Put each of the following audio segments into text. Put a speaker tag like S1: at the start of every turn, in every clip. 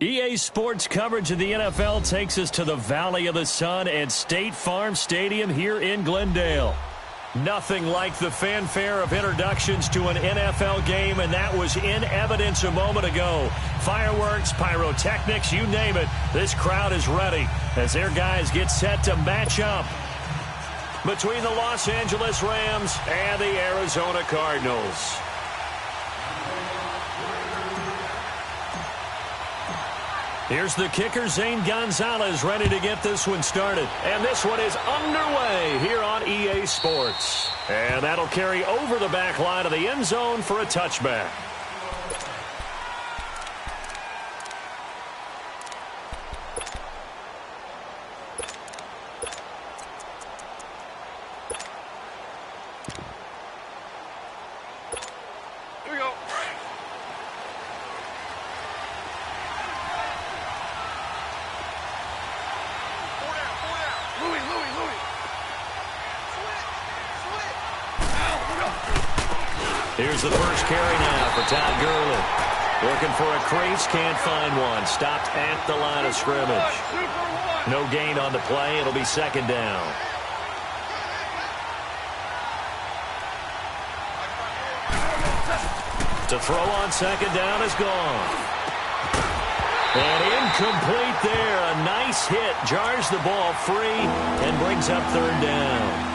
S1: EA Sports coverage of the NFL takes us to the Valley of the Sun at State Farm Stadium here in Glendale. Nothing like the fanfare of introductions to an NFL game, and that was in evidence a moment ago. Fireworks, pyrotechnics, you name it. This crowd is ready as their guys get set to match up between the Los Angeles Rams and the Arizona Cardinals. Here's the kicker, Zane Gonzalez, ready to get this one started. And this one is underway here on EA Sports. And that'll carry over the back line of the end zone for a touchback. Here's the first carry now for Todd Gurley. Looking for a crease, can't find one. Stopped at the line of scrimmage. No gain on the play. It'll be second down. To throw on second down is gone. And incomplete there. A nice hit. Jars the ball free and brings up third down.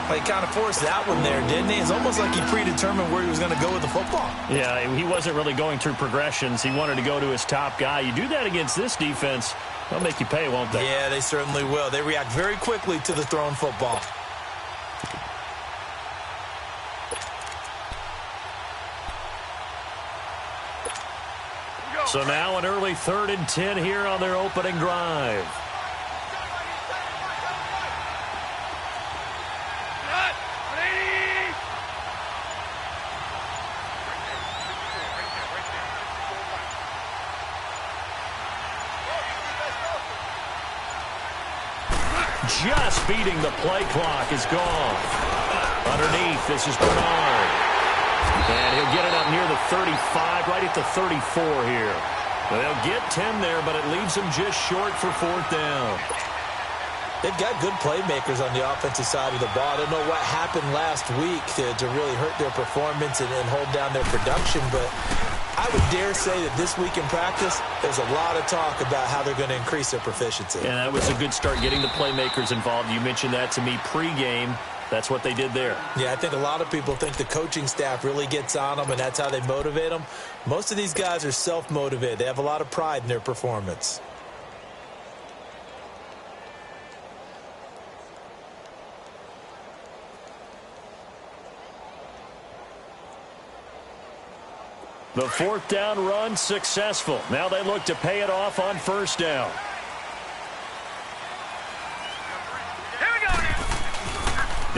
S2: He kind of forced that one there, didn't he? It's almost like he predetermined where he was going to go with the football.
S1: Yeah, he wasn't really going through progressions. He wanted to go to his top guy. You do that against this defense, they'll make you pay, won't they?
S2: Yeah, they certainly will. They react very quickly to the thrown football.
S1: So now an early 3rd and 10 here on their opening drive. Just beating the play clock is gone. Underneath, this is Bernard. And he'll get it up near the 35, right at the 34 here. They'll get 10 there, but it leaves them just short for 4th down.
S2: They've got good playmakers on the offensive side of the ball. I don't know what happened last week to really hurt their performance and hold down their production, but I would dare say that this week in practice, there's a lot of talk about how they're going to increase their proficiency.
S1: And that was a good start, getting the playmakers involved. You mentioned that to me pregame. That's what they did there.
S2: Yeah, I think a lot of people think the coaching staff really gets on them, and that's how they motivate them. Most of these guys are self-motivated. They have a lot of pride in their performance.
S1: The 4th down run successful. Now they look to pay it off on 1st down.
S3: Here we go.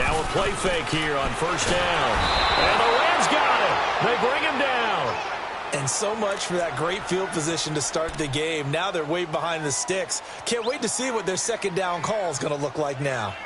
S1: Now a play fake here on 1st down. And the Rams got it. They bring him down.
S2: And so much for that great field position to start the game. Now they're way behind the sticks. Can't wait to see what their 2nd down call is going to look like now.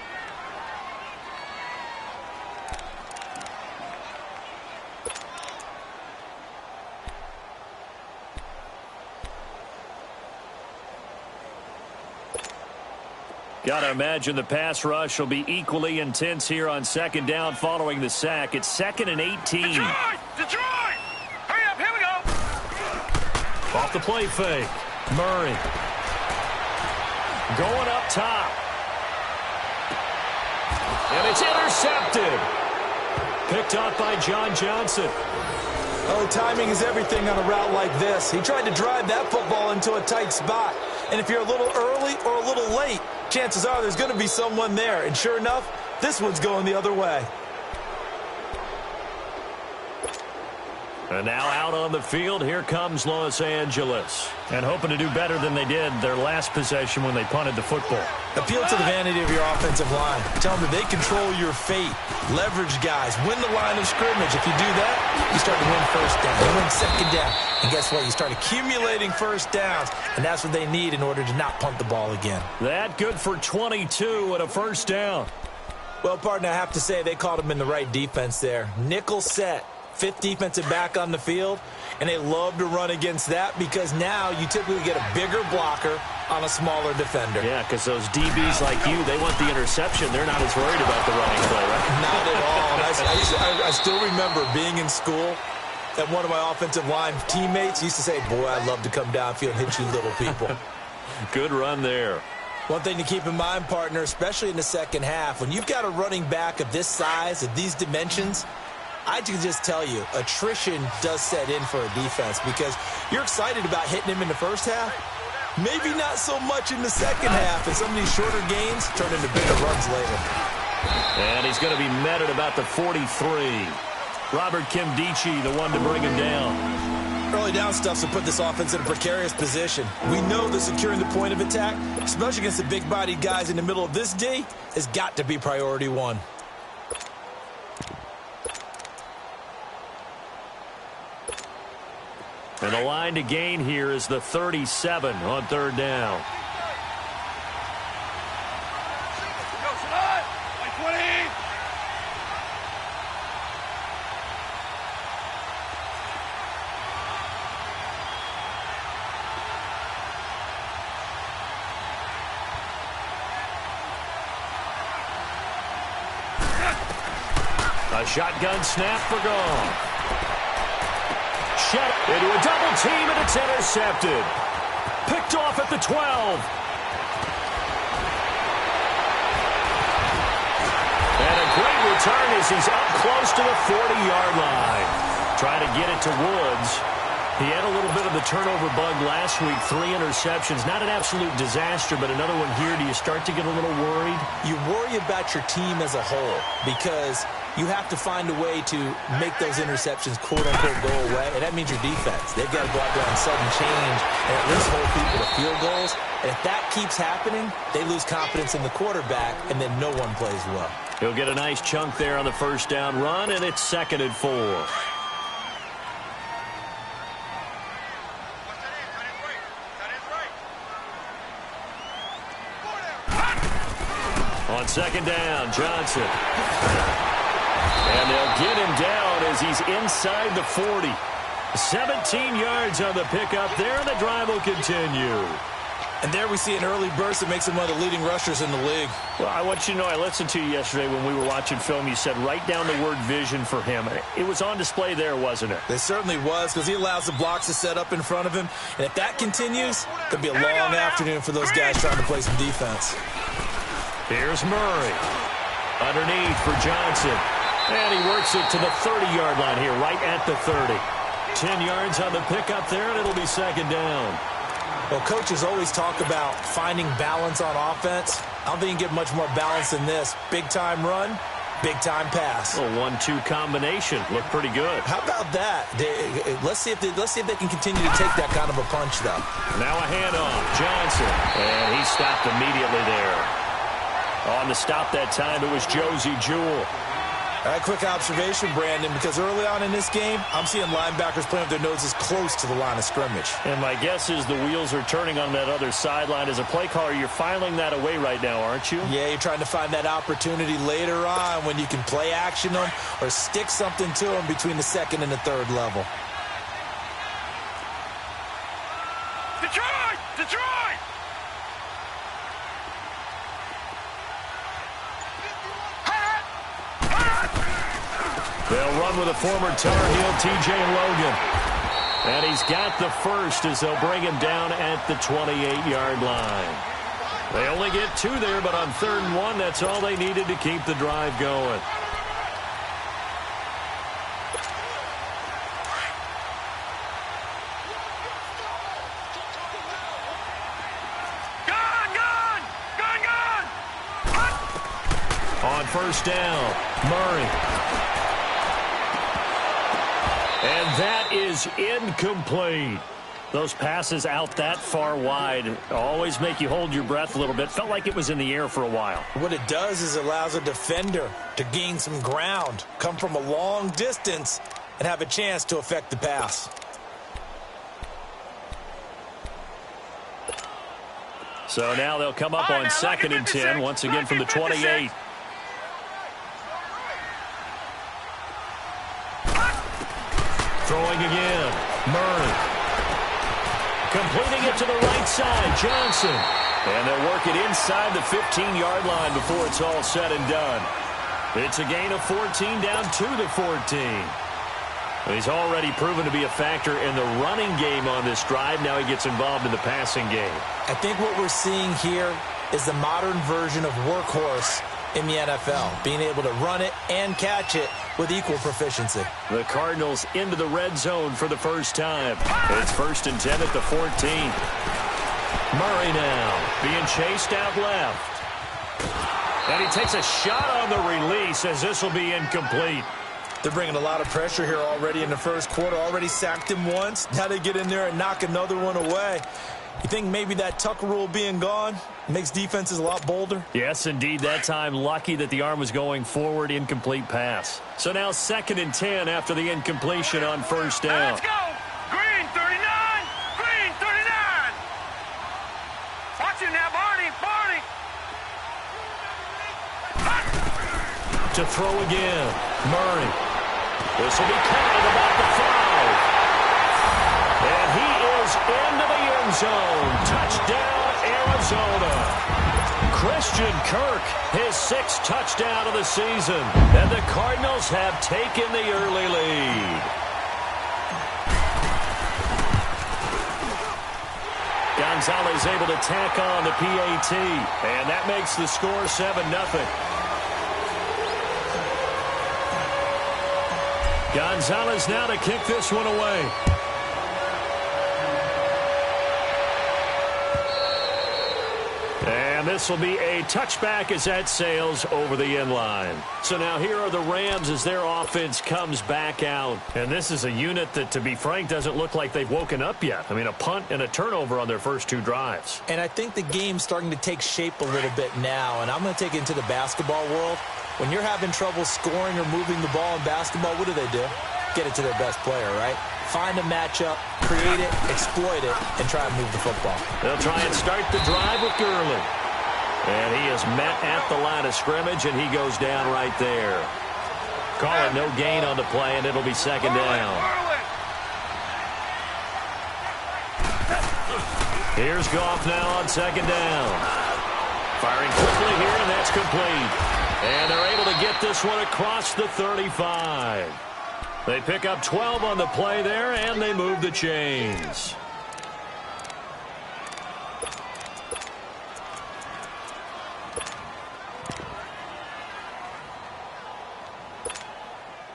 S1: Got to imagine the pass rush will be equally intense here on 2nd down following the sack. It's 2nd and 18.
S3: Detroit! Hurry up, here we go!
S1: Off the play fake. Murray. Going up top. And it's intercepted. Picked off by John Johnson.
S2: Oh, timing is everything on a route like this. He tried to drive that football into a tight spot. And if you're a little early or a little late, chances are there's going to be someone there. And sure enough, this one's going the other way.
S1: And now out on the field, here comes Los Angeles. And hoping to do better than they did their last possession when they punted the football.
S2: Appeal to the vanity of your offensive line. Tell them that they control your fate. Leverage guys. Win the line of scrimmage. If you do that, you start to win 1st down. You win 2nd down. And guess what? You start accumulating 1st downs. And that's what they need in order to not punt the ball again.
S1: That good for 22 and a 1st down.
S2: Well, partner, I have to say they called him in the right defense there. Nickel set. fifth defensive back on the field, and they love to run against that because now you typically get a bigger blocker on a smaller defender.
S1: Yeah, because those DBs like you, they want the interception. They're not as worried about the running play, right?
S2: Not at all. I still remember being in school, and one of my offensive line teammates used to say, boy, I'd love to come downfield and hit you little people.
S1: Good run there.
S2: One thing to keep in mind, partner, especially in the second half, when you've got a running back of this size, of these dimensions, I can just tell you, attrition does set in for a defense because you're excited about hitting him in the first half. Maybe not so much in the second half, and some of these shorter gains turn into bigger runs later.
S1: And he's going to be met at about the 43. Robert Kimdichie, the one to bring him down.
S2: Early down stuff to put this offense in a precarious position. We know that securing the point of attack, especially against the big-bodied guys in the middle of this D, has got to be priority one.
S1: And the line to gain here is the 37 on third down. A shotgun snap for Gone. Shed into a double team, and it's intercepted. Picked off at the 12. And a great return as he's up close to the 40-yard line. Trying to get it to Woods. He had a little bit of the turnover bug last week. 3 interceptions. Not an absolute disaster, but another one here. Do you start to get a little worried?
S2: You worry about your team as a whole because you have to find a way to make those interceptions, quote-unquote, go away, and that means your defense. They've got to go out there on sudden change and at least hold people to field goals. And if that keeps happening, they lose confidence in the quarterback, and then no one plays well.
S1: He'll get a nice chunk there on the first down run, and it's 2nd and 4. On 2nd down, Johnson. And they'll get him down as he's inside the 40. 17 yards on the pickup there, and the drive will continue.
S2: And there we see an early burst that makes him one of the leading rushers in the league.
S1: Well, I want you to know, I listened to you yesterday when we were watching film. You said write down the word vision for him. It was on display there, wasn't it?
S2: It certainly was, because he allows the blocks to set up in front of him. And if that continues, it'll be a long afternoon for those guys trying to play some defense.
S1: Here's Murray. Underneath for Johnson. And he works it to the 30-yard line here, right at the 30. 10 yards on the pickup there, and it'll be 2nd down.
S2: Well, coaches always talk about finding balance on offense. I don't think you can get much more balance than this. Big-time run, big-time pass.
S1: A 1-2 combination. Looked pretty good.
S2: How about that? Let's see if they can continue to take that kind of a punch, though.
S1: Now a handoff. Johnson. And he stopped immediately there. On the stop that time, it was Josie Jewell.
S2: All right, quick observation, Brandon, because early on in this game, I'm seeing linebackers playing with their noses close to the line of scrimmage.
S1: And my guess is the wheels are turning on that other sideline. As a play caller, you're filing that away right now, aren't you?
S2: Yeah, you're trying to find that opportunity later on when you can play action them or stick something to them between the 2nd and the 3rd level.
S3: Detroit! Detroit!
S1: They'll run with a former Tar Heel, TJ Logan. And he's got the first as they'll bring him down at the 28-yard line. They only get 2 there, but on 3rd and 1, that's all they needed to keep the drive going. On 1st down, Murray. And that is incomplete. Those passes out that far wide always make you hold your breath a little bit. Felt like it was in the air for a while.
S2: What it does is it allows a defender to gain some ground, come from a long distance, and have a chance to affect the pass.
S1: So now they'll come up on 2nd and 10, once again from the 28. Throwing again. Murray. Completing it to the right side. Johnson. And they'll work it inside the 15-yard line before it's all said and done. It's a gain of 14 down to the 14. He's already proven to be a factor in the running game on this drive. Now he gets involved in the passing game.
S2: I think what we're seeing here is the modern version of workhorse in the NFL, being able to run it and catch it with equal proficiency.
S1: The Cardinals into the red zone for the first time. It's 1st and 10 at the 14. Murray now being chased out left. And he takes a shot on the release as this will be incomplete.
S2: They're bringing a lot of pressure here already in the first quarter. Already sacked him once. Now they get in there and knock another one away. You think maybe that Tucker rule being gone makes defenses a lot bolder?
S1: Yes, indeed. That time lucky that the arm was going forward. Incomplete pass. So now 2nd and 10 after the incompletion on first down.
S3: Let's go. Green 39. Green 39. Watch it now, Barney. Barney.
S1: To throw again. Murray. This will be counted about the 5. And he is into the end zone. Touchdown, Arizona. Christian Kirk, his 6th touchdown of the season. And the Cardinals have taken the early lead. Gonzalez able to tack on the PAT. And that makes the score 7-0. Gonzalez now to kick this one away. And this will be a touchback as that sails over the end line. So now here are the Rams as their offense comes back out. And this is a unit that, to be frank, doesn't look like they've woken up yet. I mean, a punt and a turnover on their first 2 drives.
S2: And I think the game's starting to take shape a little bit now. And I'm going to take it into the basketball world. When you're having trouble scoring or moving the ball in basketball, what do? Get it to their best player, right? Find a matchup, create it, exploit it, and try and move the football.
S1: They'll try and start the drive with Gurley. And he is met at the line of scrimmage, and he goes down right there. Call it no gain on the play, and it'll be 2nd down. Here's Goff now on 2nd down. Firing quickly here, and that's complete. And they're able to get this one across the 35. They pick up 12 on the play there, and they move the chains.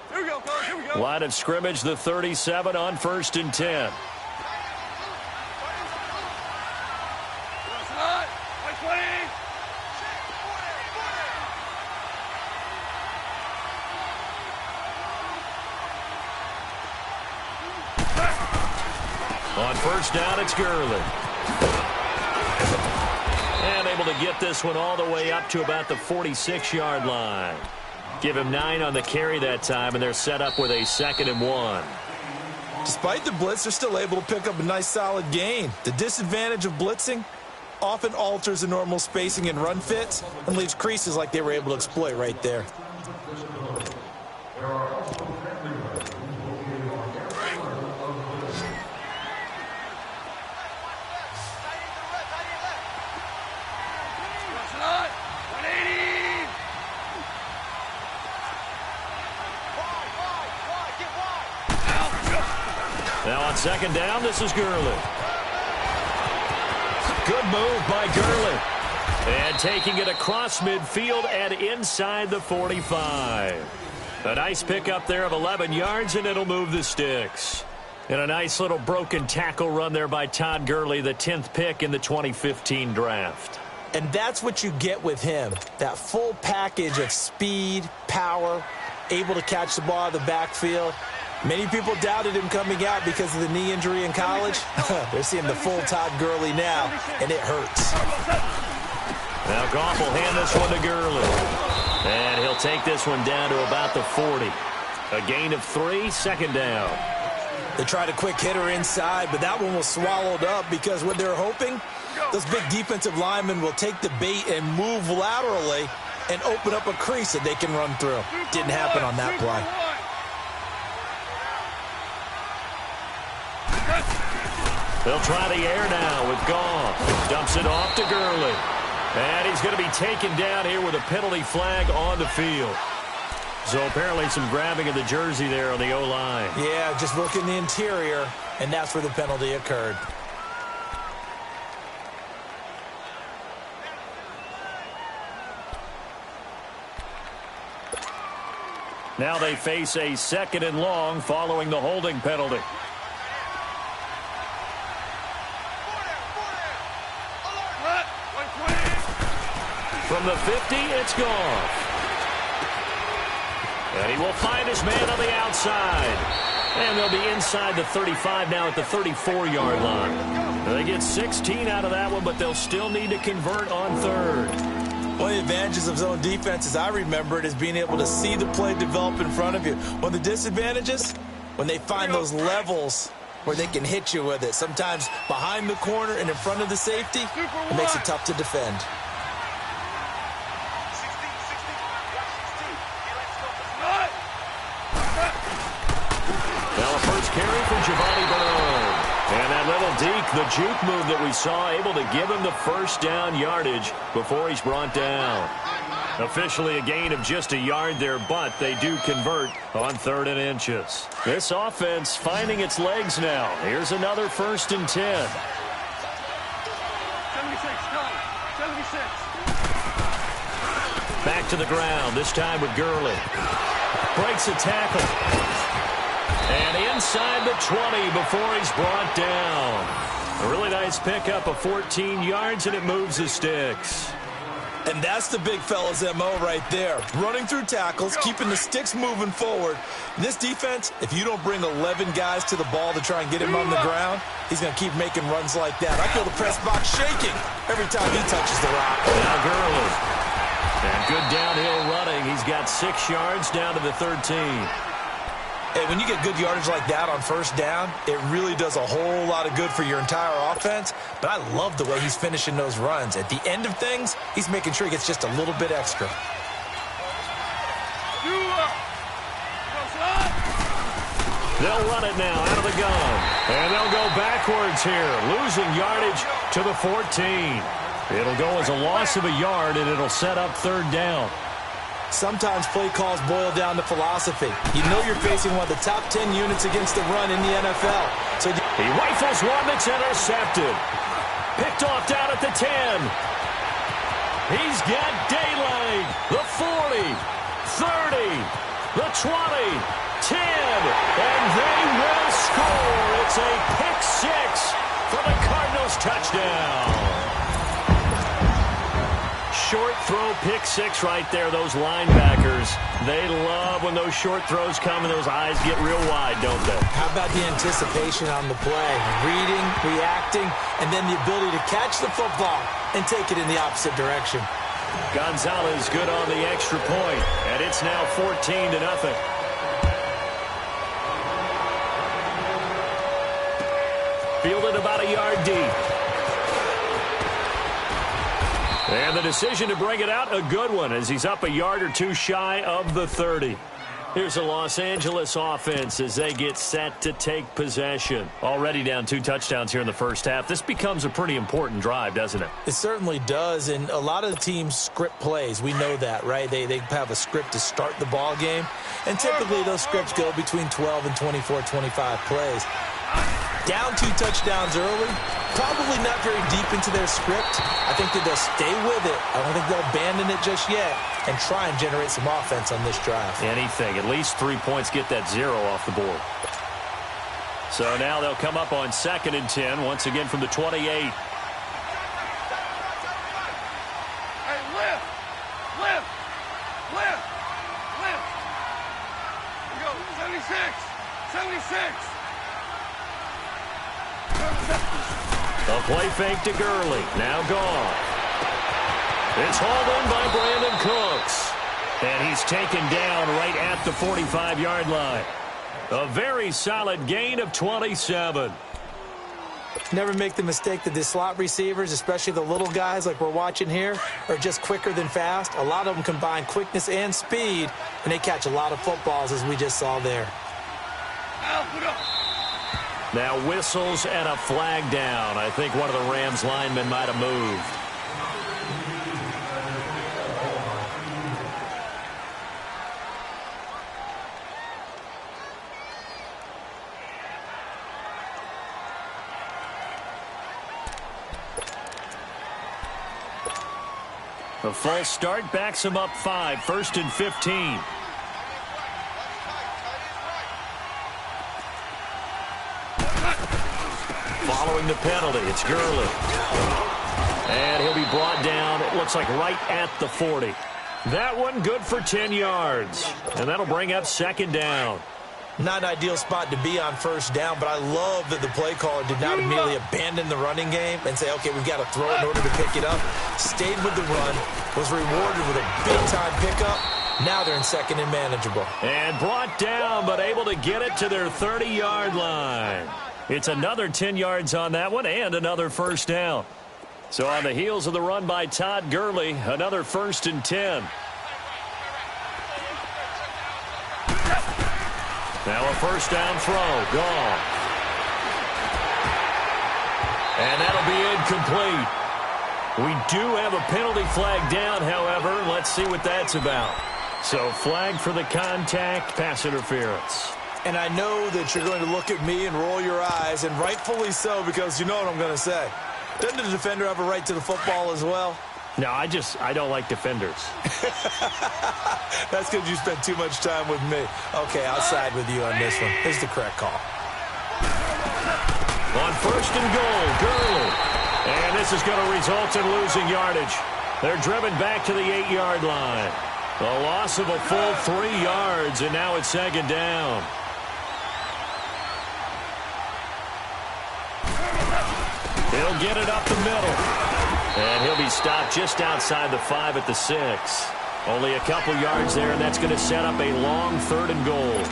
S3: Here we go, coach. Here we go.
S1: Line of scrimmage, the 37 on 1st and 10. On first down, it's Gurley. And able to get this one all the way up to about the 46-yard line. Give him 9 on the carry that time, and they're set up with a 2nd and 1.
S2: Despite the blitz, they're still able to pick up a nice solid gain. The disadvantage of blitzing often alters the normal spacing and run fits and leaves creases like they were able to exploit right there.
S1: Now on 2nd down, this is Gurley. Good move by Gurley. And taking it across midfield and inside the 45. A nice pickup there of 11 yards, and it'll move the sticks. And a nice little broken tackle run there by Todd Gurley, the 10th pick in the 2015 draft.
S2: And that's what you get with him, that full package of speed, power, able to catch the ball out of the backfield. Many people doubted him coming out because of the knee injury in college. They're seeing the full Todd Gurley now, and it hurts.
S1: Now Goff will hand this one to Gurley. And he'll take this one down to about the 40. A gain of 3, 2nd down.
S2: They tried a quick hitter inside, but that one was swallowed up because what they're hoping, those big defensive linemen will take the bait and move laterally and open up a crease that they can run through. Didn't happen on that play.
S1: They'll try the air now with Goff. Dumps it off to Gurley. And he's going to be taken down here with a penalty flag on the field. So apparently some grabbing of the jersey there on the O-line.
S2: Yeah, just look in the interior, and that's where the penalty occurred.
S1: Now they face a 2nd and long following the holding penalty. From the 50, it's Goff. And he will find his man on the outside. And they'll be inside the 35 now at the 34-yard line. They get 16 out of that one, but they'll still need to convert on 3rd.
S2: One of the advantages of zone defense, as I remember it, is being able to see the play develop in front of you. One of the disadvantages, when they find those levels where they can hit you with it. Sometimes behind the corner and in front of the safety, it makes it tough to defend.
S1: Now a first carry for Giovanni Bernard. And that little deke, the juke move that we saw, able to give him the first down yardage before he's brought down. Officially a gain of just a yard there, but they do convert on 3rd and inches. This offense finding its legs now. Here's another 1st and 10.
S3: 76, go. 76.
S1: Back to the ground, this time with Gurley. Breaks a tackle. And inside the 20 before he's brought down. A really nice pickup of 14 yards, and it moves the sticks.
S2: And that's the big fella's MO right there. Running through tackles, keeping the sticks moving forward. In this defense, if you don't bring 11 guys to the ball to try and get him on the ground, he's going to keep making runs like that. I feel the press box shaking every time he touches the rock.
S1: Now Gurley. And good downhill running. He's got 6 yards down to the 13.
S2: And when you get good yardage like that on 1st down, it really does a whole lot of good for your entire offense. But I love the way he's finishing those runs. At the end of things, he's making sure he gets just a little bit extra.
S1: They'll run it now out of the gun. And they'll go backwards here, losing yardage to the 14. It'll go as a loss of a yard, and it'll set up 3rd down.
S2: Sometimes play calls boil down to philosophy. You know you're facing one of the top 10 units against the run in the NFL. So
S1: he rifles one that's intercepted. Picked off down at the 10. He's got daylight. The 40, 30, the 20, 10. And they will score. It's a pick 6 for the Cardinals touchdown. Short throw, pick 6 right there. Those linebackers, they love when those short throws come and those eyes get real wide, don't they?
S2: How about the anticipation on the play? Reading, reacting, and then the ability to catch the football and take it in the opposite direction.
S1: Gonzalez good on the extra point, and it's now 14-0. Fielded about a yard deep. And the decision to bring it out, a good one, as he's up a yard or two shy of the 30. Here's the Los Angeles offense as they get set to take possession. Already down 2 touchdowns here in the first half. This becomes a pretty important drive, doesn't it?
S2: It certainly does, and a lot of the teams script plays. We know that, right? They have a script to start the ball game, and typically those scripts go between 12 and 24, 25 plays. Down 2 touchdowns early, probably not very deep into their script. I think that they'll stay with it. I don't think they'll abandon it just yet and try and generate some offense on this drive.
S1: Anything. At least 3 points, get that 0 off the board. So now they'll come up on 2nd and 10, once again from the 28.
S3: Hey, lift! Lift! Lift! Lift! Here we go. 76! 76!
S1: A play fake to Gurley. Now gone. It's hauled in by Brandon Cooks. And he's taken down right at the 45-yard line. A very solid gain of 27.
S2: Never make the mistake that the slot receivers, especially the little guys like we're watching here, are just quicker than fast. A lot of them combine quickness and speed, and they catch a lot of footballs, as we just saw there.
S1: Now whistles and a flag down. I think one of the Rams linemen might have moved. A false start backs him up 5, 1st and 15. Following the penalty, it's Gurley. And he'll be brought down, it looks like right at the 40. That one good for 10 yards. And that'll bring up 2nd down.
S2: Not an ideal spot to be on 1st down, but I love that the play caller did not immediately abandon the running game and say, okay, we've got to throw it in order to pick it up. Stayed with the run, was rewarded with a big-time pickup. Now they're in 2nd and manageable.
S1: And brought down, but able to get it to their 30-yard line. It's another 10 yards on that one and another 1st down. So on the heels of the run by Todd Gurley, another 1st and 10. Now a 1st down throw. Gone. And that'll be incomplete. We do have a penalty flag down, however. Let's see what that's about. So flag for the contact, pass interference.
S2: And I know that you're going to look at me and roll your eyes, and rightfully so, because you know what I'm going to say. Doesn't the defender have a right to the football as well?
S1: No, I don't like defenders.
S2: That's because you spent too much time with me. Okay, I'll side with you on this one. Here's the correct call.
S1: On 1st and goal, Gurley. And this is going to result in losing yardage. They're driven back to the 8-yard line. A loss of a full 3 yards, and now it's 2nd down. He'll get it up the middle. And he'll be stopped just outside the 5 at the 6. Only a couple yards there, and that's going to set up a long 3rd and goal.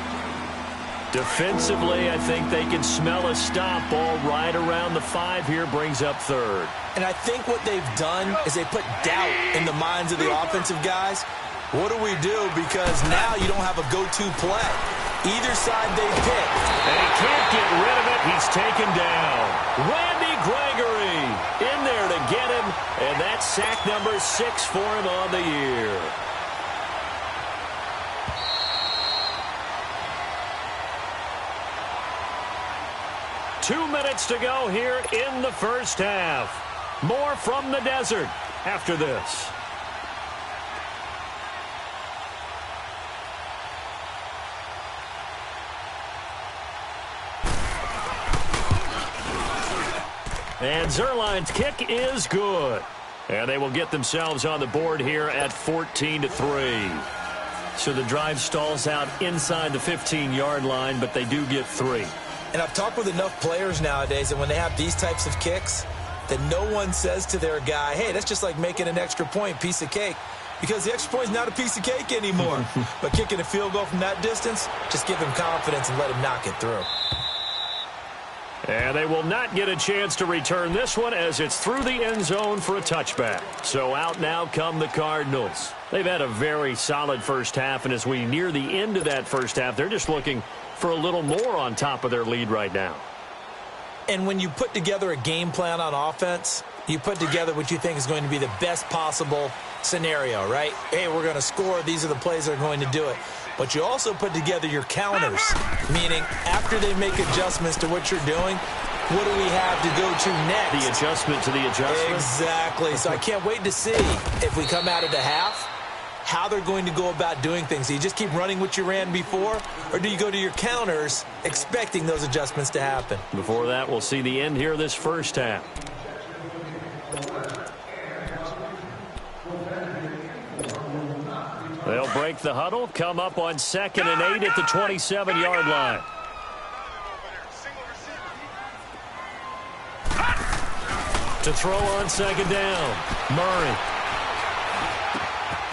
S1: Defensively, I think they can smell a stop. Ball right around the 5 here, brings up 3rd.
S2: And I think what they've done is they put doubt in the minds of the offensive guys. What do we do? Because now you don't have a go-to play. Either side they pick.
S1: And he can't get rid of it. He's taken down. Randy Gregory in there to get him. And that's sack number 6 for him on the year. Two minutes to go here in the 1st half. More from the desert after this. And Zerline's kick is good. And they will get themselves on the board here at 14-3. So the drive stalls out inside the 15-yard line, but they do get 3.
S2: And I've talked with enough players nowadays that when they have these types of kicks, that no one says to their guy, hey, that's just like making an extra point, piece of cake. Because the extra point is not a piece of cake anymore. But kicking a field goal from that distance, just give him confidence and let him knock it through.
S1: And they will not get a chance to return this one as it's through the end zone for a touchback. So out now come the Cardinals. They've had a very solid 1st half, and as we near the end of that 1st half, they're just looking for a little more on top of their lead right now.
S2: And when you put together a game plan on offense, you put together what you think is going to be the best possible scenario, right? Hey, we're going to score. These are the plays that are going to do it. But you also put together your counters, meaning after they make adjustments to what you're doing, what do we have to go to next?
S1: The adjustment to the adjustment.
S2: Exactly. So I can't wait to see if we come out of the half, how they're going to go about doing things. Do you just keep running what you ran before, or do you go to your counters expecting those adjustments to happen?
S1: Before that, we'll see the end here of this 1st half. They'll break the huddle, come up on 2nd and 8 at the 27-yard line. To throw on 2nd down, Murray.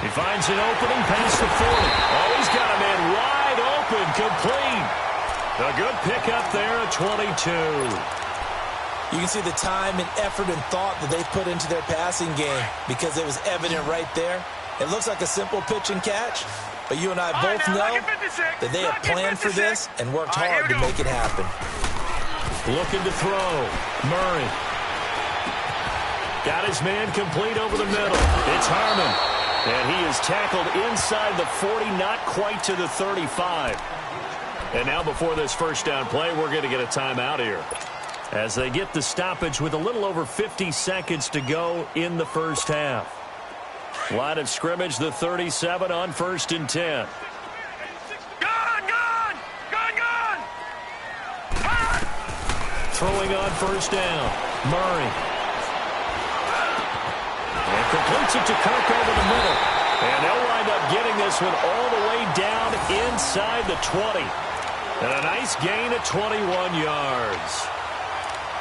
S1: He finds an opening past the 40. Oh, he's got a man wide open, complete. A good pickup there at 22.
S2: You can see the time and effort and thought that they put into their passing game because it was evident right there. It looks like a simple pitch and catch, but you and I both know that they have planned for this and worked hard to make it happen.
S1: Looking to throw. Murray. Got his man complete over the middle. It's Harmon. And he is tackled inside the 40, not quite to the 35. And now before this first down play, we're going to get a timeout here, as they get the stoppage with a little over 50 seconds to go in the first half. Line of scrimmage, the 37 on 1st and 10. Throwing on first down. Murray. And completes it to Kirk over the middle. And they'll wind up getting this one all the way down inside the 20. And a nice gain of 21 yards.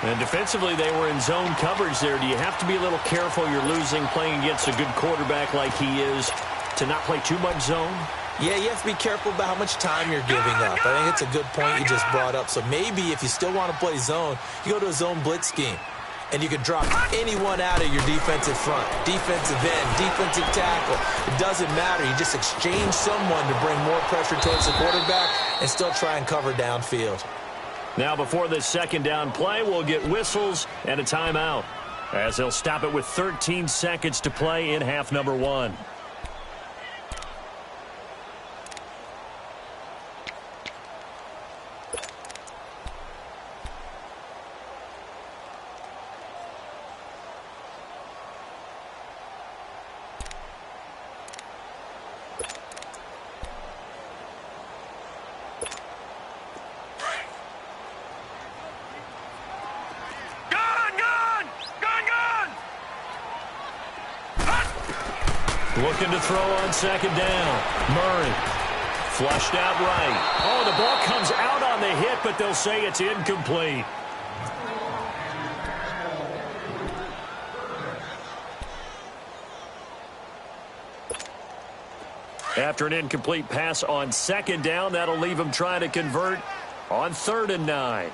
S1: And defensively, they were in zone coverage there. Do you have to be a little careful? You're losing playing against a good quarterback like he is to not play too much zone?
S2: Yeah, you have to be careful about how much time you're giving up. I think it's a good point you just brought up. So maybe if you still want to play zone, you go to a zone blitz scheme. And you can drop anyone out of your defensive front, defensive end, defensive tackle. It doesn't matter. You just exchange someone to bring more pressure towards the quarterback and still try and cover downfield.
S1: Now before this second down play, we'll get whistles and a timeout, as they'll stop it with 13 seconds to play in half number 1. Looking to throw on second down. Murray. Flushed out right. Oh, the ball comes out on the hit, but they'll say it's incomplete. After an incomplete pass on second down, that'll leave him trying to convert on 3rd and 9.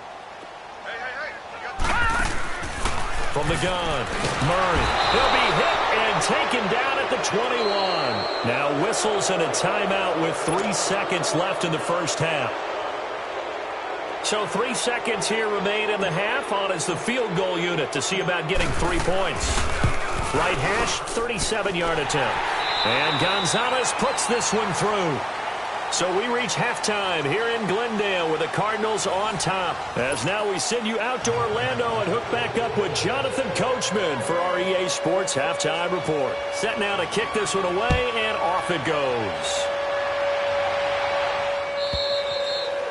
S1: From the gun, Murray. He'll be hit and taken down at the 21. Now whistles and a timeout with 3 seconds left in the first half. So 3 seconds here remain in the half. On is the field goal unit to see about getting 3 points. Right hash, 37-yard attempt. And Gonzalez puts this one through. So we reach halftime here in Glendale with the Cardinals on top. As now we send you out to Orlando and hook back up with Jonathan Coachman for our EA Sports Halftime Report. Set now to kick this one away, and off it goes.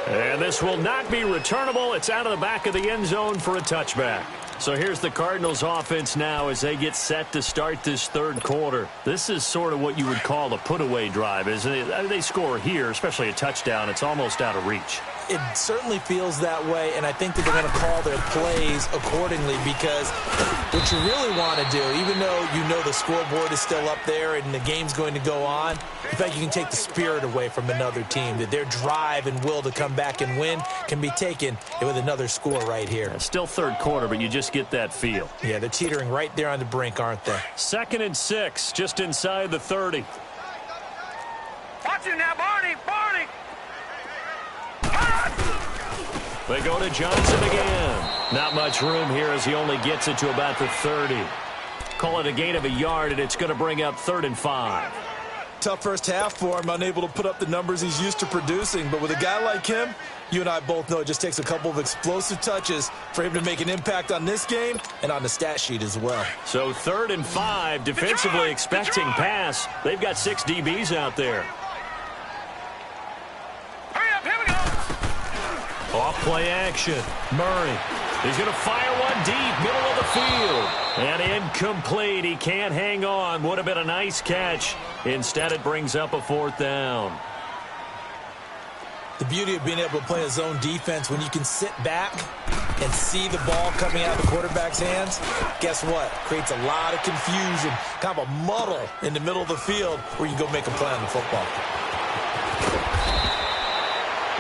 S1: And this will not be returnable. It's out of the back of the end zone for a touchback. So here's the Cardinals offense now as they get set to start this third quarter. This is sort of what you would call a put-away drive, isn't it? I mean, they score here, especially a touchdown. It's almost out of reach.
S2: It certainly feels that way, and I think that they're going to call their plays accordingly, because what you really want to do, even though you know the scoreboard is still up there and the game's going to go on, in fact, you can take the spirit away from another team, that their drive and will to come back and win can be taken with another score right here.
S1: It's still third quarter, but you just get that feel.
S2: Yeah, they're teetering right there on the brink, aren't they?
S1: 2nd and 6, just inside the 30.
S3: Watch it now, Barney! Barney!
S1: They go to Johnson again. Not much room here as he only gets it to about the 30. Call it a gain of a yard, and it's going to bring up 3rd and 5.
S2: Tough first half for him, unable to put up the numbers he's used to producing. But with a guy like him, you and I both know it just takes a couple of explosive touches for him to make an impact on this game and on the stat sheet as well.
S1: So 3rd and 5, defensively expecting pass. They've got 6 DBs out there.
S3: Hurry up, here we go!
S1: Off play action. Murray. He's going to fire one deep, middle of the field. And incomplete. He can't hang on. Would have been a nice catch. Instead, it brings up a 4th down.
S2: The beauty of being able to play a zone defense, when you can sit back and see the ball coming out of the quarterback's hands, guess what? Creates a lot of confusion, kind of a muddle in the middle of the field where you go make a play on the football.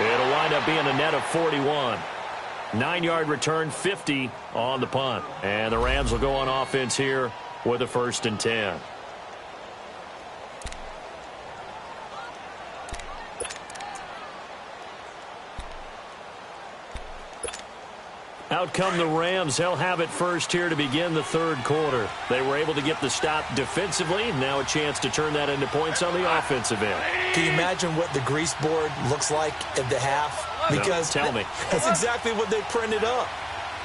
S1: It'll wind up being a net of 41. 9-yard return, 50 on the punt. And the Rams will go on offense here with a 1st and 10. Out come the Rams. They'll have it first here to begin the third quarter. They were able to get the stop defensively. Now a chance to turn that into points on the offensive end.
S2: Can you imagine what the grease board looks like at the half? Because
S1: no, tell me.
S2: That's exactly what they printed up.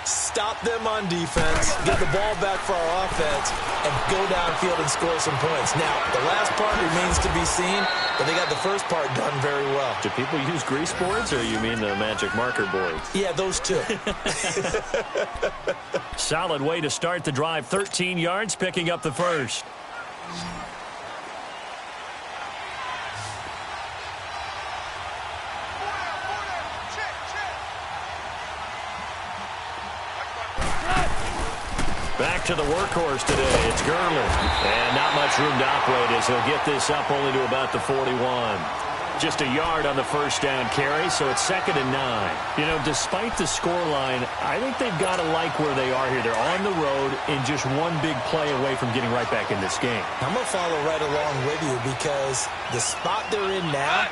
S2: Stop them on defense, get the ball back for our offense, and go downfield and score some points. Now, the last part remains to be seen, but they got the first part done very well.
S1: Do people use grease boards, or you mean the magic marker boards?
S2: Yeah, those two.
S1: Solid way to start the drive. 13 yards, picking up the first. Back to the workhorse today. It's Gurley. And not much room to operate as he'll get this up only to about the 41. Just a yard on the first down carry, so it's 2nd and 9. You know, despite the scoreline, I think they've got to like where they are here. They're on the road and just one big play away from getting right back in this game.
S2: I'm going to follow right along with you because the spot they're in now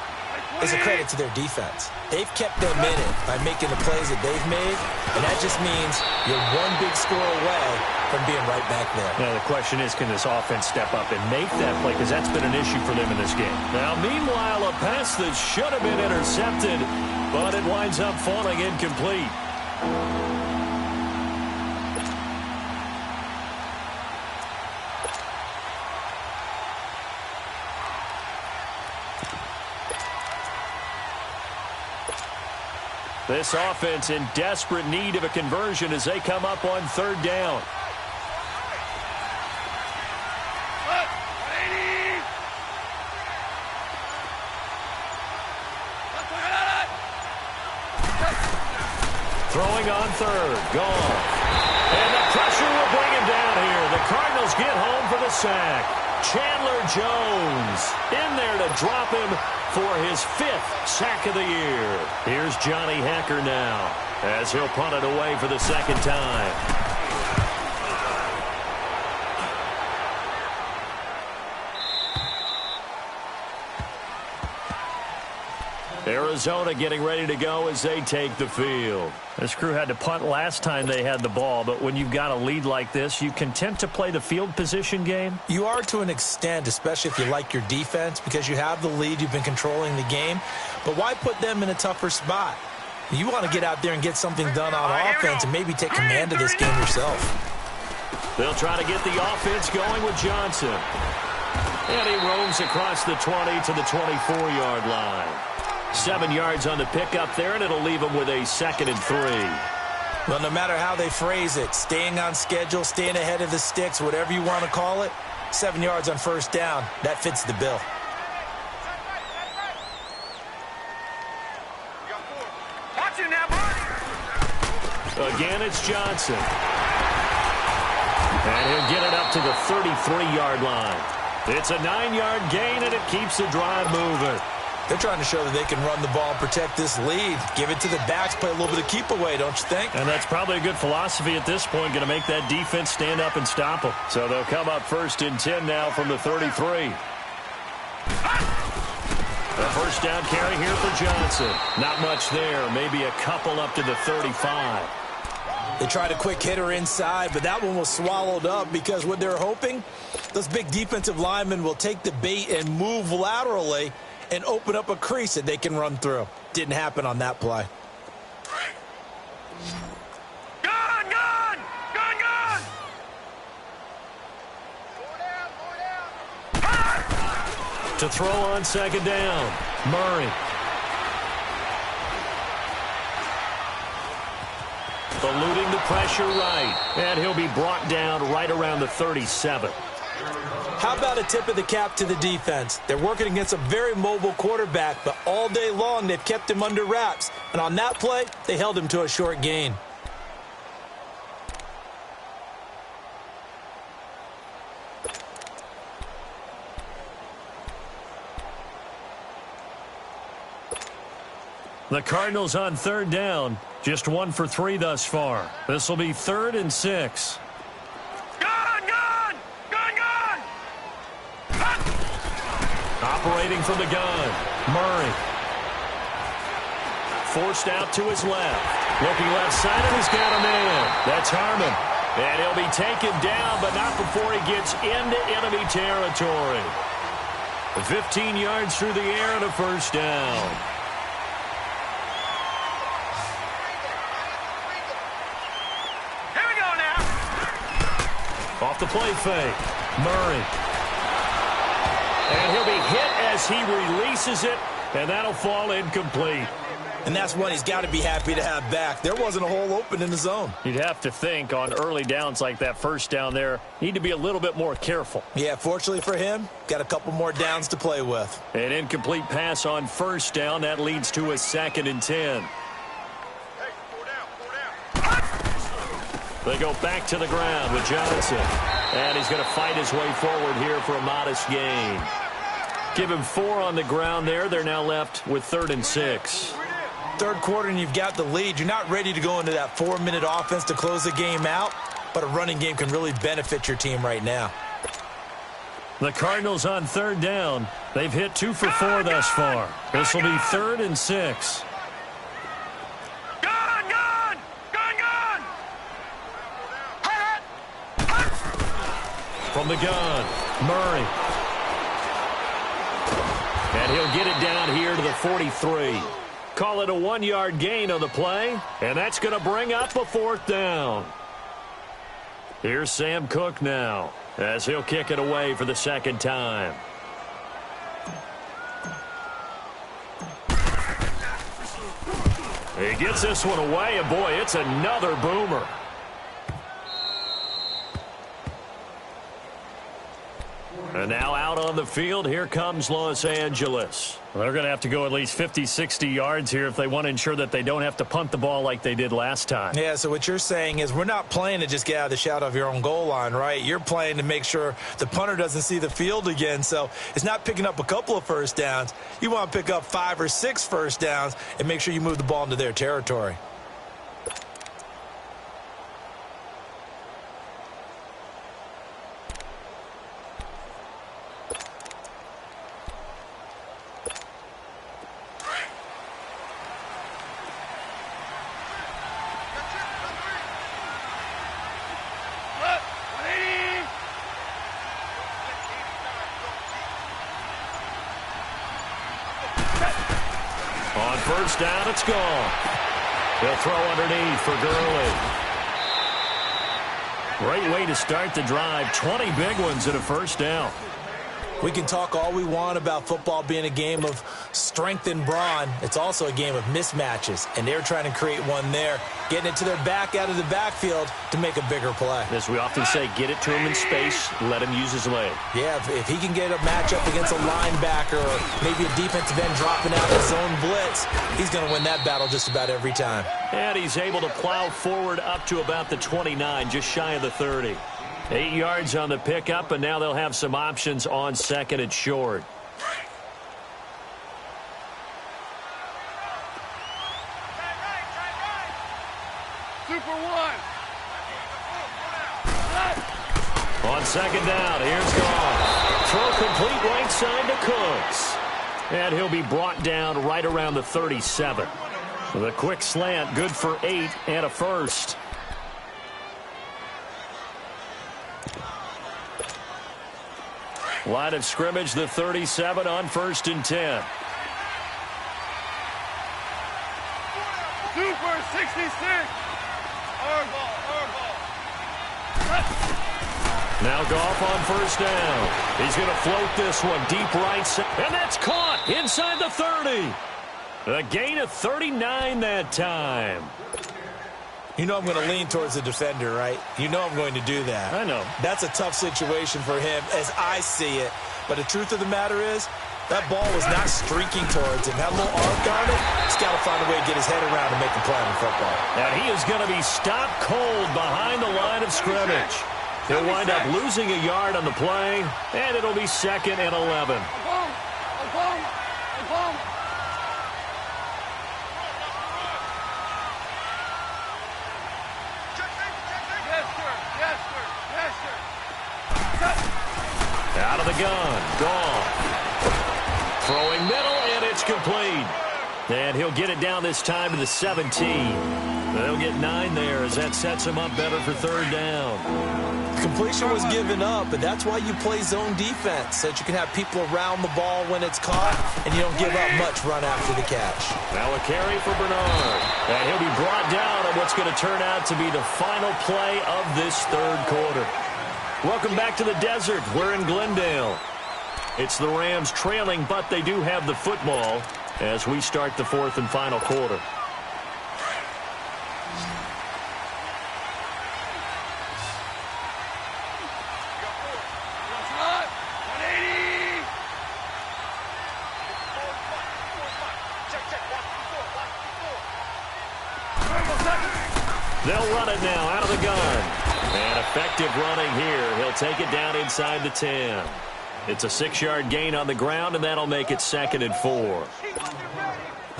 S2: is a credit to their defense. They've kept them in it by making the plays that they've made, and that just means you're one big score away from being right back there.
S1: Now, the question is, can this offense step up and make that play? Because that's been an issue for them in this game. Now, meanwhile, a pass that should have been intercepted, but it winds up falling incomplete. This offense in desperate need of a conversion as they come up on 3rd down. Throwing on 3rd. Gone. And the pressure will bring him down here. The Cardinals get home for the sack. Chandler Jones in there to drop him for his 5th sack of the year. Here's Johnny Hecker now as he'll punt it away for the 2nd time. Arizona getting ready to go as they take the field. This crew had to punt last time they had the ball, but when you've got a lead like this, you content to play the field position game?
S2: You are to an extent, especially if you like your defense, because you have the lead, you've been controlling the game. But why put them in a tougher spot? You want to get out there and get something done on offense and maybe take command of this game yourself.
S1: They'll try to get the offense going with Johnson. And he roams across the 20 to the 24-yard line. 7 yards on the pickup there, and it'll leave him with a 2nd and 3.
S2: Well, no matter how they phrase it, staying on schedule, staying ahead of the sticks, whatever you want to call it, 7 yards on 1st down, that fits the bill.
S1: Again, it's Johnson. And he'll get it up to the 33-yard line. It's a 9-yard gain, and it keeps the drive moving.
S2: They're trying to show that they can run the ball and protect this lead. Give it to the backs, play a little bit of keep away, don't you think?
S1: And that's probably a good philosophy at this point, going to make that defense stand up and stop them. So they'll come up 1st and 10 now from the 33. The 1st down carry here for Johnson. Not much there, maybe a couple up to the 35.
S2: They tried a quick hitter inside, but that one was swallowed up because what they're hoping, those big defensive linemen will take the bait and move laterally and open up a crease that they can run through. Didn't happen on that play.
S3: Gun! Gun! Gun! Gun!
S1: To throw on 2nd down, Murray. Eluding the pressure right. And he'll be brought down right around the 37.
S2: How about a tip of the cap to the defense? They're working against a very mobile quarterback, but all day long they've kept him under wraps. And on that play, they held him to a short gain.
S1: The Cardinals on 3rd down. Just 1 for 3 thus far. This will be 3rd and 6.
S3: Gun! Gun! Gun! Gun!
S1: Operating from the gun, Murray. forced out to his left. Looking left side, and he's got a man. That's Harmon. And he'll be taken down, but not before he gets into enemy territory. 15 yards through the air and a first down.
S3: Here we go now.
S1: Off the play fake. Murray. And he'll be hit as he releases it, and that'll fall incomplete.
S2: And that's one he's got to be happy to have back. There wasn't a hole open in the zone.
S1: You'd have to think on early downs like that first down there, need to be a little bit more careful.
S2: Yeah, fortunately for him, got a couple more downs to play with.
S1: An incomplete pass on first down. That leads to a 2nd and 10. They go back to the ground with Johnson. And he's going to fight his way forward here for a modest gain. Give him 4 on the ground there. They're now left with 3rd and 6.
S2: Third quarter and you've got the lead. You're not ready to go into that 4-minute offense to close the game out, but a running game can really benefit your team right now.
S1: The Cardinals on 3rd down. They've hit 2 for 4 thus far. This will be 3rd and 6.
S3: Gun, gun! Gun, gun!
S1: From the gun, Murray. And he'll get it down here to the 43. Call it a 1-yard gain on the play, and that's going to bring up a 4th down. Here's Sam Cook now, as he'll kick it away for the 2nd time. He gets this one away, and boy, it's another boomer. And now out on the field, here comes Los Angeles. They're going to have to go at least 50, 60 yards here if they want to ensure that they don't have to punt the ball like they did last time.
S2: Yeah, so what you're saying is we're not playing to just get out of the shadow of your own goal line, right? You're playing to make sure the punter doesn't see the field again. So it's not picking up a couple of first downs. You want to pick up 5 or 6 first downs and make sure you move the ball into their territory.
S1: On first down, it's gone. He'll throw underneath for Gurley. Great way to start the drive. 20 big ones at a first down.
S2: We can talk all we want about football being a game of strength and brawn. It's also a game of mismatches, and they're trying to create one there, getting it to their back out of the backfield to make a bigger play.
S1: As we often say, get it to him in space, let him use his leg.
S2: Yeah, if he can get a matchup against a linebacker or maybe a defensive end dropping out his zone blitz, he's going to win that battle just about every time.
S1: And he's able to plow forward up to about the 29, just shy of the 30. 8 yards on the pickup, and now they'll have some options on 2nd and short.
S3: Super 1.
S1: On 2nd down, here's Goff. Throw complete right side to Cooks. And he'll be brought down right around the 37. The quick slant, good for 8 and a first. Line of scrimmage, the 37 on 1st and 10.
S3: Super 66. Our ball, our ball.
S1: Now Goff on first down. He's going to float this one deep right side. And that's caught inside the 30. A gain of 39 that time.
S2: You know I'm going to lean towards the defender, right? You know I'm going to do that.
S1: I know.
S2: That's a tough situation for him as I see it. But the truth of the matter is, that ball was not streaking towards him. Had a little arc on it. He's got to find a way to get his head around and make a play on football.
S1: And he is going to be stopped cold behind the line of scrimmage. He'll wind up losing a yard on the play, and it'll be 2nd and 11. Out of the gun, Goff. Throwing middle, and it's complete. And he'll get it down this time to the 17. They'll get 9 there as that sets him up better for third down.
S2: Completion was given up, but that's why you play zone defense, so that you can have people around the ball when it's caught, and you don't give up much run after the catch.
S1: Now a carry for Bernard. And he'll be brought down on what's going to turn out to be the final play of this third quarter. Welcome back to the desert. We're in Glendale. It's the Rams trailing, but they do have the football as we start the fourth and final quarter. They'll run it now out of the gun. And effective running here. He'll take it down inside the 10. It's a 6-yard gain on the ground, and that'll make it 2nd and 4.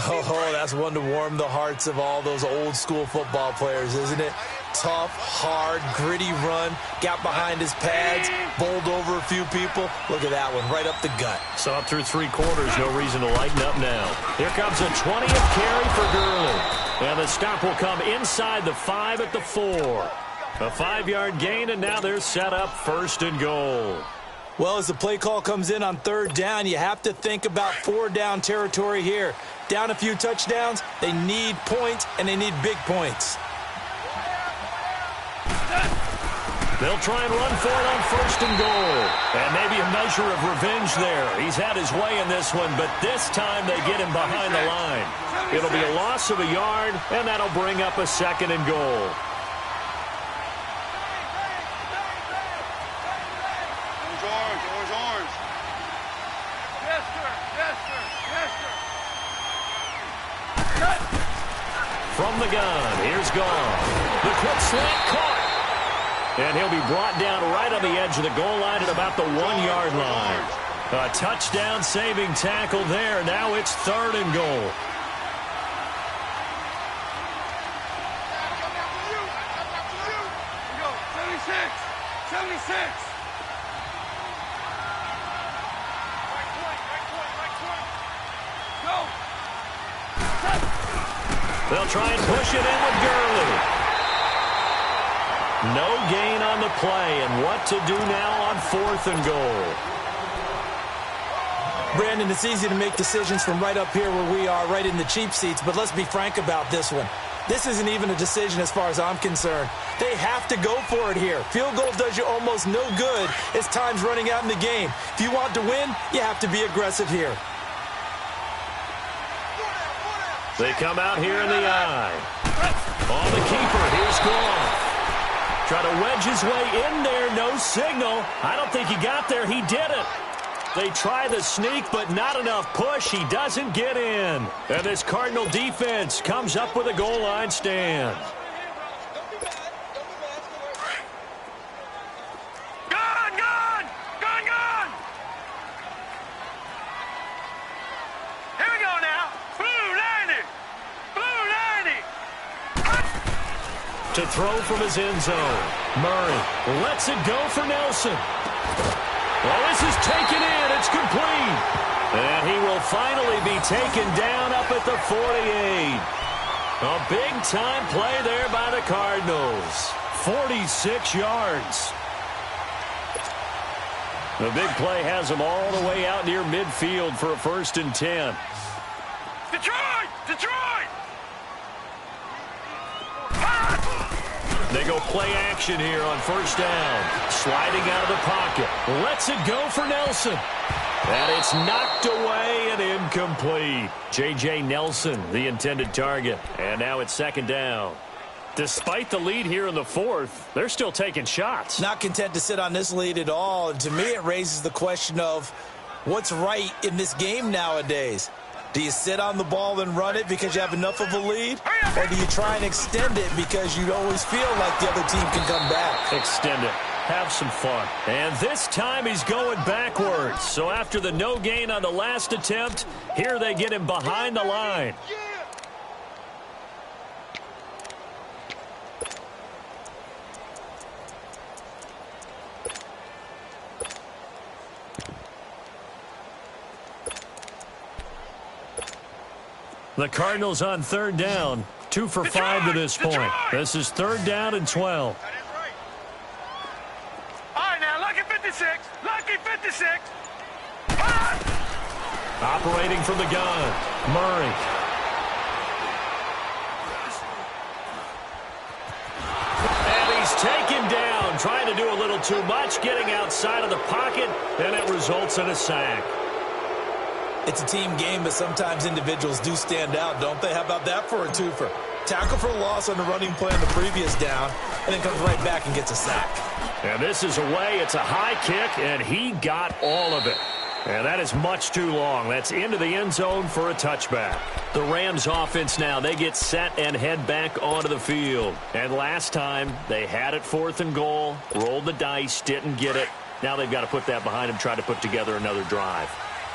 S2: Oh, that's one to warm the hearts of all those old-school football players, isn't it? Tough, hard, gritty run. Got behind his pads, bowled over a few people. Look at that one, right up the gut.
S1: So up through 3 quarters, no reason to lighten up now. Here comes a 20th carry for Gurley. And the stop will come inside the 5 at the 4. A 5-yard gain, and now they're set up 1st and goal.
S2: Well, as the play call comes in on 3rd down, you have to think about 4-down territory here. Down a few touchdowns, they need points, and they need big points.
S1: They'll try and run for it on 1st and goal. And maybe a measure of revenge there. He's had his way in this one, but this time they get him behind the line. It'll be a loss of a yard, and that'll bring up a 2nd and goal. From the gun, here's Gone. The quick slant caught. And he'll be brought down right on the edge of the goal line at about the 1-yard line. A touchdown-saving tackle there. Now it's 3rd and goal. They'll try and push it in with Gurley. No gain on the play, and what to do now on 4th and goal.
S2: Brandon, it's easy to make decisions from right up here where we are, right in the cheap seats, but let's be frank about this one. This isn't even a decision as far as I'm concerned. They have to go for it here. Field goal does you almost no good as time's running out in the game. If you want to win, you have to be aggressive here.
S1: They come out here in the eye. On the keeper, here's Goff. Try to wedge his way in there, no signal. I don't think he got there, he didn't. They try the sneak, but not enough push. He doesn't get in. And this Cardinal defense comes up with a goal line stand.
S3: Gone, gone! Gone, gone! Here we go now. Blue 90! Blue 90!
S1: To throw from his end zone. Murray lets it go for Nelson. Well, this is taken in. It's complete. And he will finally be taken down up at the 48. A big-time play there by the Cardinals. 46 yards. The big play has them all the way out near midfield for a 1st and 10.
S3: Detroit! Detroit!
S1: They go play action here on 1st down. Sliding out of the pocket. Lets it go for Nelson. And it's knocked away and incomplete. J.J. Nelson, the intended target. And now it's 2nd down. Despite the lead here in the 4th, they're still taking shots.
S2: Not content to sit on this lead at all. And to me, it raises the question of what's right in this game nowadays. Do you sit on the ball and run it because you have enough of a lead? Or do you try and extend it because you always feel like the other team can come back?
S1: Extend it. Have some fun. And this time he's going backwards. So after the no gain on the last attempt, here they get him behind the line. The Cardinals on third down. 2 for 5 to this point. This is third down and 12.
S3: All right, now, lucky 56. Lucky 56.
S1: Operating from the gun, Murray. And he's taken down, trying to do a little too much, getting outside of the pocket, and it results in a sack.
S2: It's a team game, but sometimes individuals do stand out, don't they? How about that for a twofer? Tackle for a loss on the running play on the previous down, and then comes right back and gets a sack.
S1: And this is away. It's a high kick, and he got all of it. And that is much too long. That's into the end zone for a touchback. The Rams offense now, they get set and head back onto the field. And last time, they had it 4th and goal, rolled the dice, didn't get it. Now they've got to put that behind them, try to put together another drive.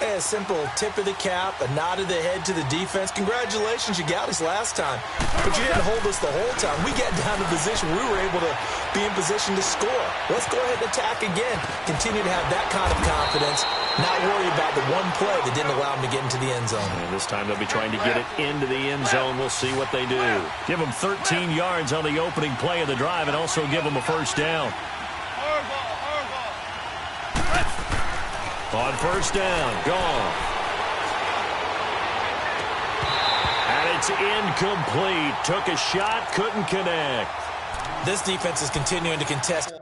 S2: A simple tip of the cap, a nod of the head to the defense. Congratulations, you got us last time. But you didn't hold us the whole time. We got down to position. We were able to be in position to score. Let's go ahead and attack again. Continue to have that kind of confidence. Not worry about the one play that didn't allow them to get into the end zone.
S1: And this time they'll be trying to get it into the end zone. We'll see what they do. Give them 13 yards on the opening play of the drive and also give them a first down. On first down, gone. And it's incomplete. Took a shot, couldn't connect.
S2: This defense is continuing to contest.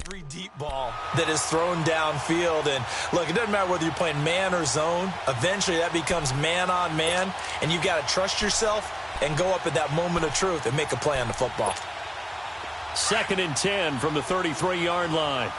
S2: Every deep ball that is thrown downfield. And look, it doesn't matter whether you're playing man or zone. Eventually that becomes man on man, and you've got to trust yourself and go up at that moment of truth and make a play on the football.
S1: 2nd and 10 from the 33-yard line.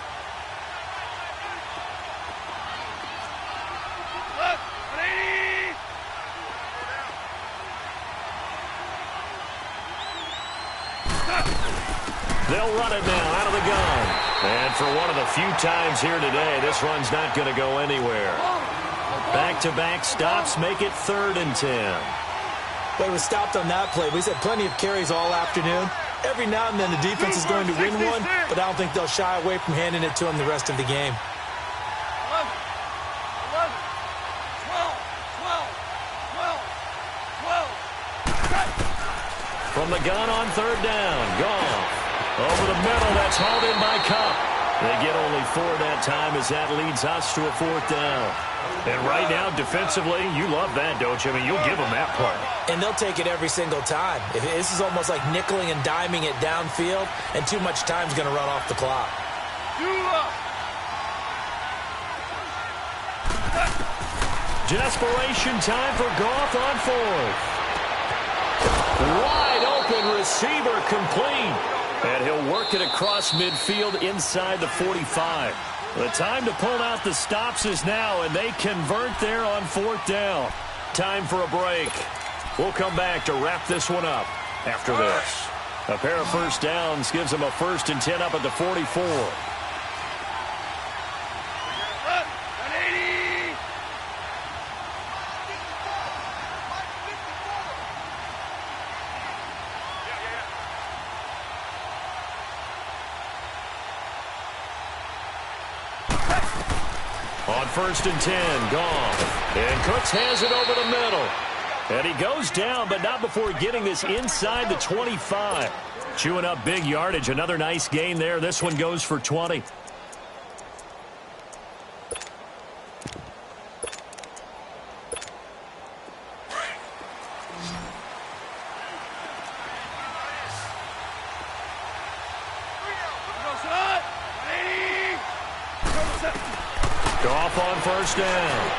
S1: They'll run it now out of the gun. And for one of the few times here today, this run's not going to go anywhere. Back-to-back stops make it 3rd and 10.
S2: Well, he was stopped on that play. He's had plenty of carries all afternoon. Every now and then the defense is going to win one, but I don't think they'll shy away from handing it to him the rest of the game.
S3: 11, 12.
S1: From the gun on 3rd down, gone. Over the middle, that's hauled in by Cup. They get only 4 that time as that leads us to a 4th down. And right now, defensively, you love that, don't you? I mean, you'll give them that play.
S2: And they'll take it every single time. This is almost like nickeling and diming it downfield, and too much time's going to run off the clock.
S1: Desperation time for Goff on 4th. Wide open receiver complete. And he'll work it across midfield inside the 45. The time to pull out the stops is now, and they convert there on 4th down. Time for a break. We'll come back to wrap this one up after this. A pair of first downs gives them a 1st and 10 up at the 44. On 1st and 10, gone. And Cooks has it over the middle. And he goes down, but not before getting this inside the 25. Chewing up big yardage. Another nice gain there. This one goes for 20. Goff on 1st down.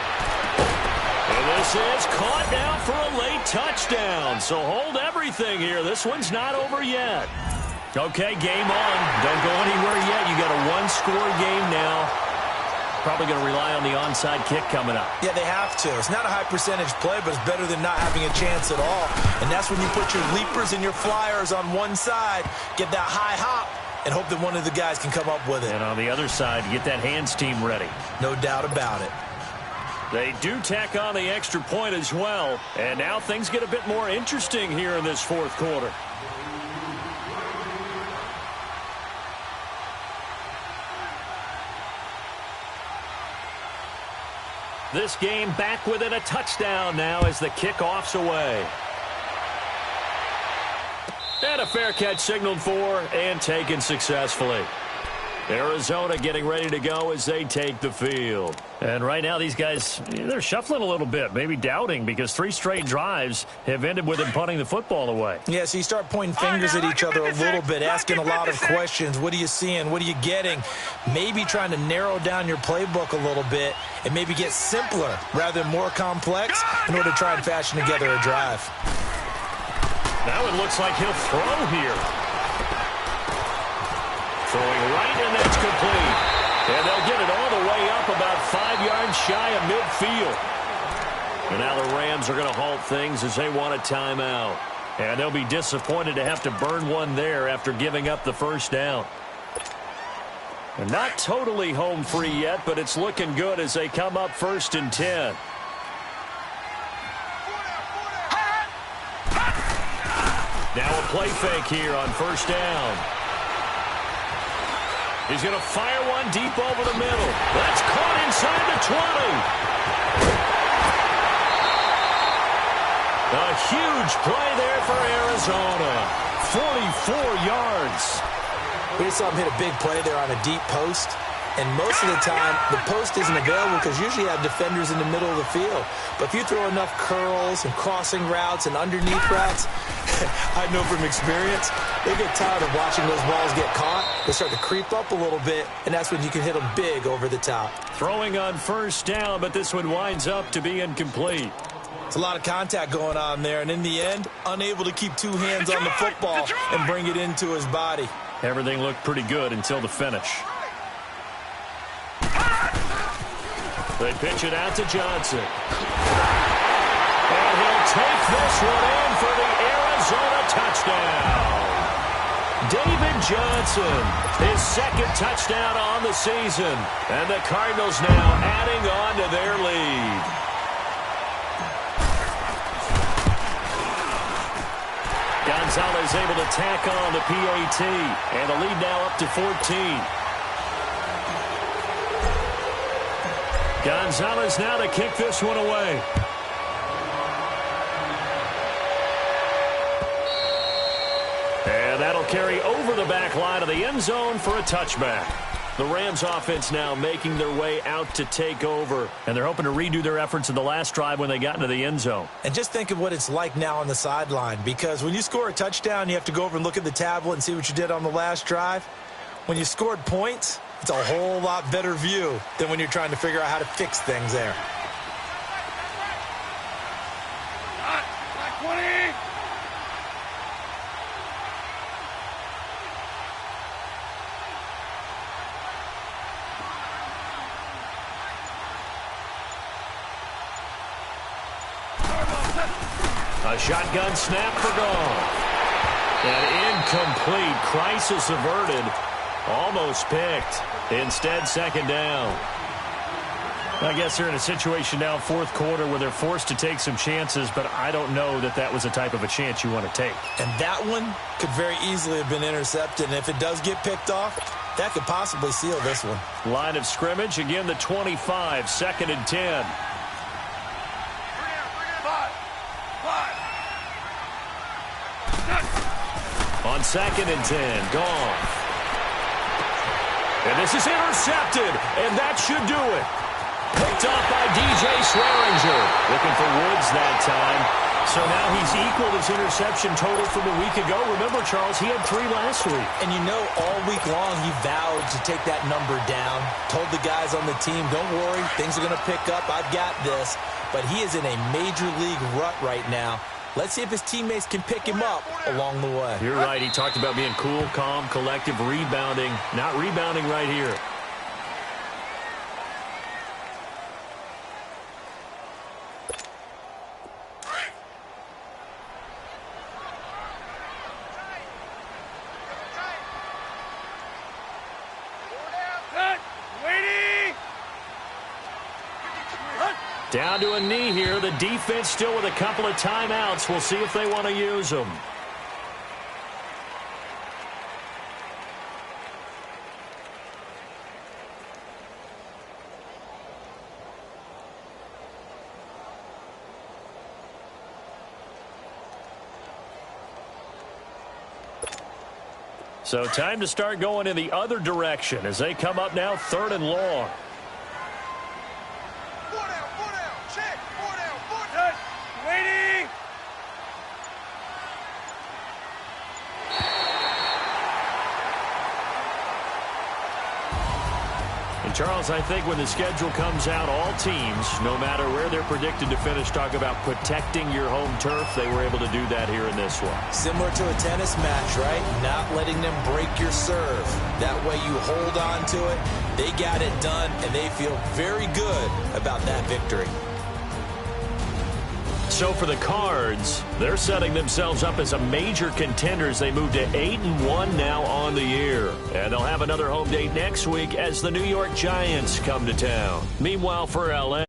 S1: And this is caught now for a late touchdown. So hold everything here. This one's not over yet. Okay, game on. Don't go anywhere yet. You got a 1-score game now. probably going to rely on the onside kick coming up.
S2: Yeah, they have to. It's not a high percentage play, but it's better than not having a chance at all. And that's when you put your leapers and your flyers on one side, get that high hop, and hope that one of the guys can come up with it.
S1: And on the other side, get that hands team ready.
S2: No doubt about it.
S1: They do tack on the extra point as well. And now things get a bit more interesting here in this fourth quarter. This game back within a touchdown now as the kickoff's away. And a fair catch signaled for and taken successfully. Arizona getting ready to go as they take the field. And right now these guys, they're shuffling a little bit, maybe doubting, because 3 straight drives have ended with them punting the football away.
S2: Yeah, so you start pointing fingers at each other a little bit, asking a lot of questions. What are you seeing? What are you getting? Maybe trying to narrow down your playbook a little bit and maybe get simpler rather than more complex in order to try and fashion together a drive.
S1: Now it looks like he'll throw here. Throwing right, and that's complete. And they'll get it all the way up about 5 yards shy of midfield. And now the Rams are going to halt things as they want a timeout. And they'll be disappointed to have to burn one there after giving up the first down. And not totally home free yet, but it's looking good as they come up 1st and 10. Now a play fake here on 1st down. He's going to fire one deep over the middle. That's caught inside the 20. A huge play there for Arizona. 44 yards.
S2: We just saw him hit a big play there on a deep post. And most of the time, the post isn't available because usually you have defenders in the middle of the field. But if you throw enough curls and crossing routes and underneath routes, I know from experience, they get tired of watching those balls get caught. They start to creep up a little bit, and that's when you can hit them big over the top.
S1: Throwing on 1st down, but this one winds up to be incomplete.
S2: It's a lot of contact going on there, and in the end, unable to keep 2 hands on the football and bring it into his body.
S1: Everything looked pretty good until the finish. They pitch it out to Johnson. And he'll take this one in for the Arizona touchdown. David Johnson, his 2nd touchdown on the season. And the Cardinals now adding on to their lead. Gonzalez able to tack on the PAT. And the lead now up to 14. Gonzalez now to kick this one away. And that'll carry over the back line of the end zone for a touchback. The Rams offense now making their way out to take over. And they're hoping to redo their efforts in the last drive when they got into the end zone.
S2: And just think of what it's like now on the sideline. Because when you score a touchdown, you have to go over and look at the tablet and see what you did on the last drive. When you scored points, it's a whole lot better view than when you're trying to figure out how to fix things there.
S1: A shotgun snap for Gone. An incomplete. Crisis averted. Almost picked. Instead, 2nd down. I guess they're in a situation now, 4th quarter, where they're forced to take some chances, but I don't know that that was the type of a chance you want to take.
S2: And that one could very easily have been intercepted. And if it does get picked off, that could possibly seal this one.
S1: Line of scrimmage, again, the 25, 2nd and 10. On 2nd and 10, Gone. And this is intercepted, and that should do it. Picked off by DJ Swearinger. Looking for Woods that time. So now he's equaled his interception total from a week ago. Remember, Charles, he had 3 last week.
S2: And you know, all week long he vowed to take that number down. Told the guys on the team, don't worry, things are going to pick up. I've got this. But he is in a major league rut right now. Let's see if his teammates can pick him up along the way.
S1: You're right. He talked about being cool, calm, collective, rebounding. Not rebounding right here. Down to a knee here. The defense still with a couple of timeouts. We'll see if they want to use them. So time to start going in the other direction as they come up now 3rd and long.
S3: Waiting.
S1: And Charles, I think when the schedule comes out, all teams, no matter where they're predicted to finish, talk about protecting your home turf. They were able to do that here in this one.
S2: Similar to a tennis match, right? Not letting them break your serve. That way you hold on to it. They got it done, and they feel very good about that victory.
S1: So for the Cards, they're setting themselves up as a major contender as they move to 8-1 now on the year. And they'll have another home date next week as the New York Giants come to town. Meanwhile, for L.A.,